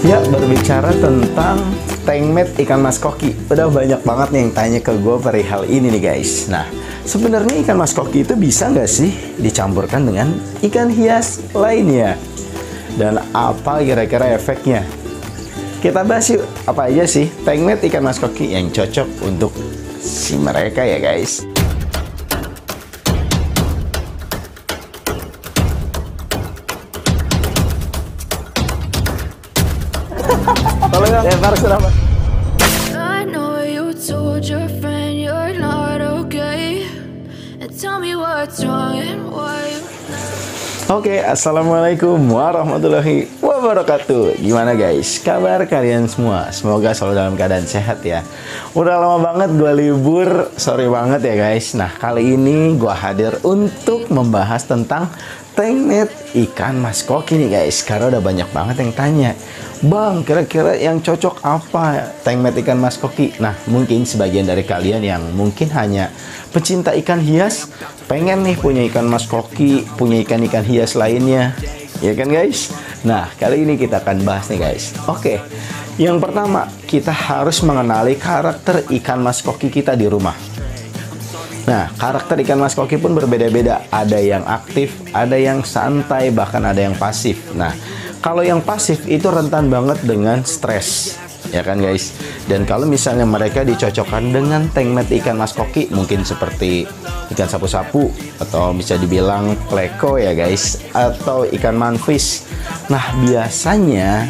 Ya, berbicara tentang tengmet ikan mas koki, udah banyak banget nih yang tanya ke gue perihal ini nih guys. Nah, sebenarnya ikan mas koki itu bisa nggak sih dicampurkan dengan ikan hias lainnya? Dan apa kira-kira efeknya? Kita bahas yuk, apa aja sih tengmet ikan mas koki yang cocok untuk si mereka ya guys. Kalau lempar kenapa? I know you told your friend you're not okay, and tell me what's wrong and why you... Oke, assalamualaikum warahmatullahi wabarakatuh. Gimana guys, kabar kalian semua? Semoga selalu dalam keadaan sehat ya. Udah lama banget gue libur, sorry banget ya guys. Nah, kali ini gue hadir untuk membahas tentang tengmet ikan mas koki nih guys. Karena udah banyak banget yang tanya, Bang, kira-kira yang cocok apa tengmet ikan mas koki? Nah, mungkin sebagian dari kalian yang mungkin hanya pecinta ikan hias, pengen nih punya ikan mas koki, punya ikan-ikan hias lainnya, ya kan guys? Nah, kali ini kita akan bahas nih guys. Oke, yang pertama kita harus mengenali karakter ikan mas koki kita di rumah. Nah, karakter ikan mas koki pun berbeda-beda. Ada yang aktif, ada yang santai, bahkan ada yang pasif. Nah, kalau yang pasif itu rentan banget dengan stres, ya kan guys. Dan kalau misalnya mereka dicocokkan dengan tengmet ikan mas koki, mungkin seperti ikan sapu-sapu atau bisa dibilang pleko ya guys, atau ikan manfish. Nah, biasanya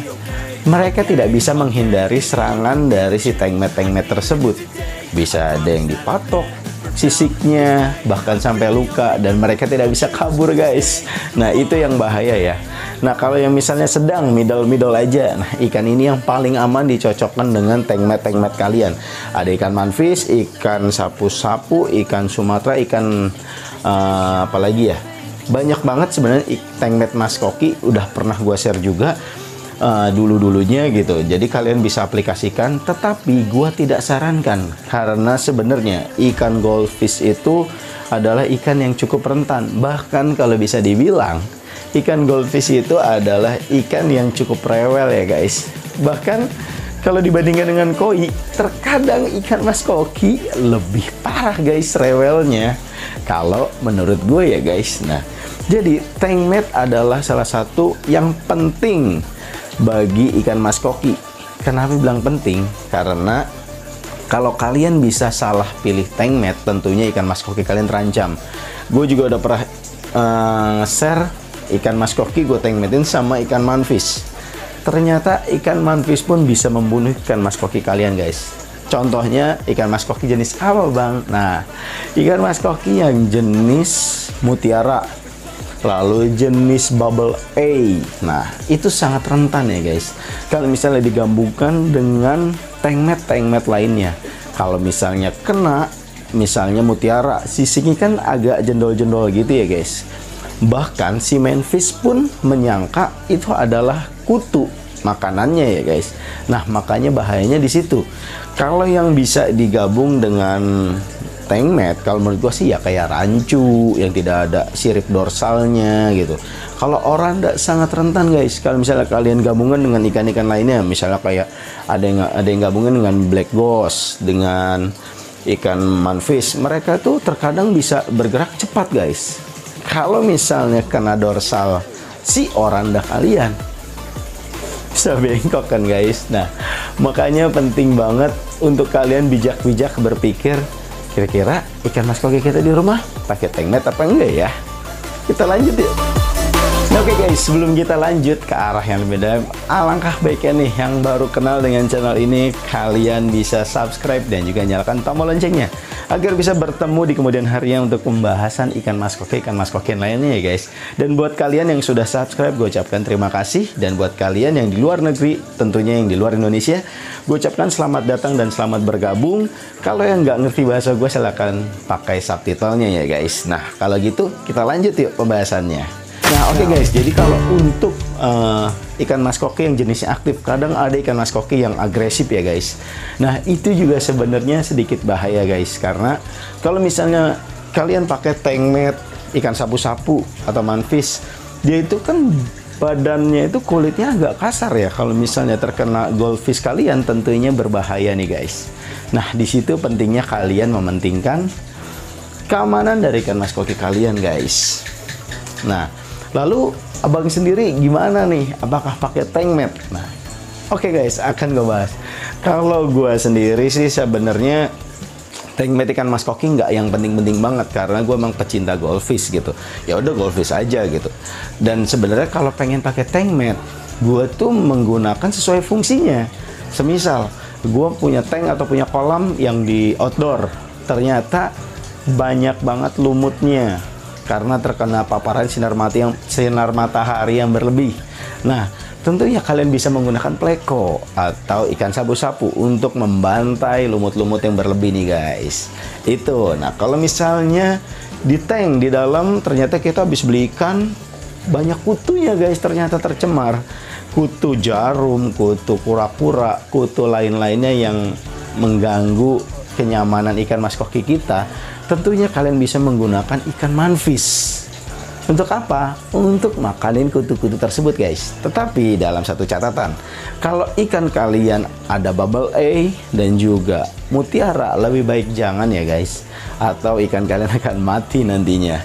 mereka tidak bisa menghindari serangan dari si tengmet-tengmet tersebut. Bisa ada yang dipatok sisiknya, bahkan sampai luka, dan mereka tidak bisa kabur guys. Nah, itu yang bahaya ya. Nah, kalau yang misalnya sedang, middle aja, nah ikan ini yang paling aman dicocokkan dengan tengmet-tengmet kalian. Ada ikan manfish, ikan sapu-sapu, ikan Sumatera, ikan apalagi ya, banyak banget sebenarnya tengmet mas koki. Udah pernah gua share juga dulu-dulunya gitu. Jadi kalian bisa aplikasikan, tetapi gua tidak sarankan karena sebenarnya ikan goldfish itu adalah ikan yang cukup rentan. Bahkan kalau bisa dibilang ikan goldfish itu adalah ikan yang cukup rewel ya guys. Bahkan kalau dibandingkan dengan koi, terkadang ikan mas koki lebih parah guys rewelnya, kalau menurut gue ya guys. Nah, jadi tengmet adalah salah satu yang penting bagi ikan mas koki. Kenapa bilang penting? Karena kalau kalian bisa salah pilih tengmet, tentunya ikan mas koki kalian terancam. Gue juga udah pernah share ikan mas koki gue tengmetin sama ikan manfish. Ternyata ikan manfish pun bisa membunuh ikan mas koki kalian guys. Contohnya ikan mas koki jenis apa bang? Nah, ikan mas koki yang jenis mutiara, lalu jenis bubble A. Nah, itu sangat rentan ya guys. Kalau misalnya digabungkan dengan tengmet-tengmet lainnya, kalau misalnya kena, misalnya mutiara, sisiknya kan agak jendol-jendol gitu ya guys. Bahkan si manfish pun menyangka itu adalah kutu makanannya ya guys. Nah, makanya bahayanya di situ. Kalau yang bisa digabung dengan tengmet, kalau menurut gua sih ya kayak rancu yang tidak ada sirip dorsalnya gitu. Kalau oranda sangat rentan guys. Kalau misalnya kalian gabungan dengan ikan-ikan lainnya, misalnya kayak ada yang gabungan dengan black ghost, dengan ikan manfish, mereka tuh terkadang bisa bergerak cepat guys. Kalau misalnya kena dorsal si oranda kalian, bisa bengkok kan guys. Nah, makanya penting banget untuk kalian bijak-bijak berpikir, kira-kira ikan mas koki kita di rumah pakai tengmet apa enggak ya? Kita lanjut yuk. Nah, oke guys, sebelum kita lanjut ke arah yang lebih dalam, alangkah baiknya nih yang baru kenal dengan channel ini, kalian bisa subscribe dan juga nyalakan tombol loncengnya agar bisa bertemu di kemudian harinya untuk pembahasan ikan mas koki yang lainnya ya guys. Dan buat kalian yang sudah subscribe, gue ucapkan terima kasih. Dan buat kalian yang di luar negeri, tentunya yang di luar Indonesia, gue ucapkan selamat datang dan selamat bergabung. Kalau yang nggak ngerti bahasa gue, silahkan pakai subtitlenya ya guys. Nah, kalau gitu kita lanjut yuk pembahasannya. Nah, oke guys, jadi kalau untuk ikan mas koki yang jenisnya aktif, kadang ada ikan mas koki yang agresif ya guys. Nah, itu juga sebenarnya sedikit bahaya guys, karena kalau misalnya kalian pakai tengmet, ikan sapu-sapu atau manfish, dia itu kan badannya itu kulitnya agak kasar ya. Kalau misalnya terkena goldfish kalian, tentunya berbahaya nih guys. Nah, di situ pentingnya kalian mementingkan keamanan dari ikan mas koki kalian guys. Nah, lalu abang sendiri gimana nih? Apakah pakai tank mat? Nah, oke guys, akan gue bahas. Kalau gue sendiri sih sebenarnya tank mat ikan mas koki nggak yang penting-penting banget, karena gue emang pecinta goldfish gitu. Ya udah goldfish aja gitu. Dan sebenarnya kalau pengen pakai tank mat, gue tuh menggunakan sesuai fungsinya. Semisal gue punya tank atau punya kolam yang di outdoor, ternyata banyak banget lumutnya karena terkena paparan sinar matahari yang berlebih. Nah, tentunya kalian bisa menggunakan pleko atau ikan sapu-sapu untuk membantai lumut-lumut yang berlebih nih guys. Itu. Nah, kalau misalnya di tank di dalam ternyata kita habis beli ikan banyak kutunya guys, ternyata tercemar. Kutu jarum, kutu kura-kura, kutu lain-lainnya yang mengganggu kenyamanan ikan mas koki kita. Tentunya kalian bisa menggunakan ikan manfish. Untuk apa? Untuk makanin kutu-kutu tersebut guys. Tetapi dalam satu catatan, kalau ikan kalian ada bubble A dan juga mutiara, lebih baik jangan ya guys, atau ikan kalian akan mati nantinya.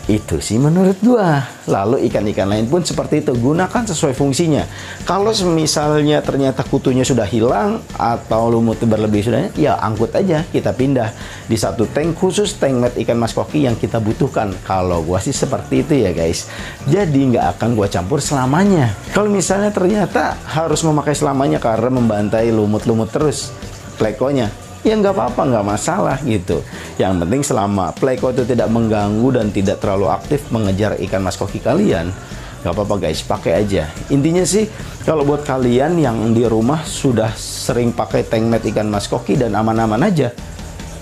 Itu sih menurut gua. Lalu ikan-ikan lain pun seperti itu, gunakan sesuai fungsinya. Kalau misalnya ternyata kutunya sudah hilang atau lumutnya berlebih sudah, ya angkut aja, kita pindah di satu tank khusus tank mat ikan mas koki yang kita butuhkan. Kalau gua sih seperti itu ya guys. Jadi nggak akan gua campur selamanya. Kalau misalnya ternyata harus memakai selamanya karena membantai lumut-lumut terus plekonya, ya nggak apa-apa, nggak masalah gitu. Yang penting selama pleko itu tidak mengganggu dan tidak terlalu aktif mengejar ikan mas koki kalian, nggak apa-apa guys, pakai aja. Intinya sih kalau buat kalian yang di rumah sudah sering pakai tank mat ikan mas koki dan aman-aman aja,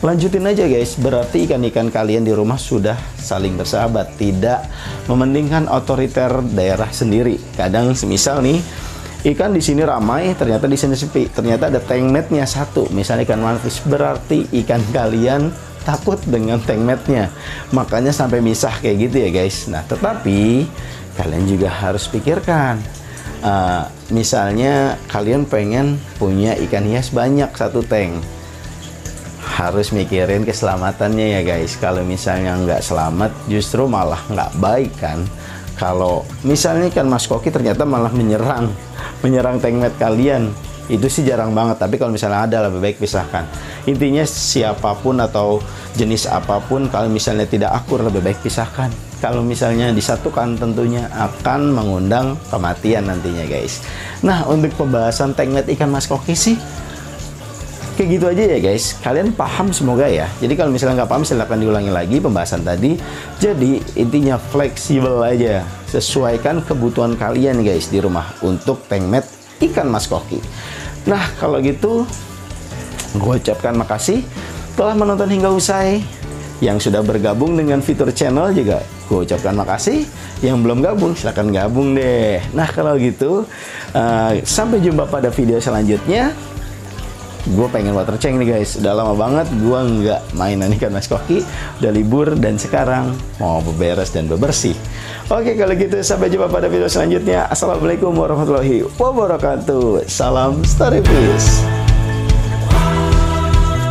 lanjutin aja guys. Berarti ikan-ikan kalian di rumah sudah saling bersahabat, tidak mementingkan otoriter daerah sendiri. Kadang semisal nih ikan di sini ramai, ternyata di sini sepi. Ternyata ada tank matnya satu, misalnya ikan manfish, berarti ikan kalian takut dengan tank matnya. Makanya sampai misah kayak gitu ya guys. Nah, tetapi kalian juga harus pikirkan. Misalnya kalian pengen punya ikan hias banyak satu tank, harus mikirin keselamatannya ya guys. Kalau misalnya nggak selamat, justru malah nggak baik kan. Kalau misalnya ikan mas koki ternyata malah menyerang tank mat kalian, itu sih jarang banget. Tapi kalau misalnya ada, lebih baik pisahkan. Intinya siapapun atau jenis apapun, kalau misalnya tidak akur, lebih baik pisahkan. Kalau misalnya disatukan, tentunya akan mengundang kematian nantinya guys. Nah, untuk pembahasan tank mat ikan mas koki sih kayak gitu aja ya guys. Kalian paham semoga ya. Jadi kalau misalnya nggak paham, silahkan diulangi lagi pembahasan tadi. Jadi intinya fleksibel aja, sesuaikan kebutuhan kalian guys di rumah untuk tank mat ikan mas koki. Nah, kalau gitu gue ucapkan makasih telah menonton hingga usai. Yang sudah bergabung dengan fitur channel juga gue ucapkan makasih. Yang belum gabung, silahkan gabung deh. Nah, kalau gitu sampai jumpa pada video selanjutnya. Gue pengen water change nih guys. Udah lama banget gue nggak mainan ikan mas koki. Udah libur dan sekarang mau beberes dan bebersih. Oke, kalau gitu sampai jumpa pada video selanjutnya. Assalamualaikum warahmatullahi wabarakatuh. Salam Story Fish.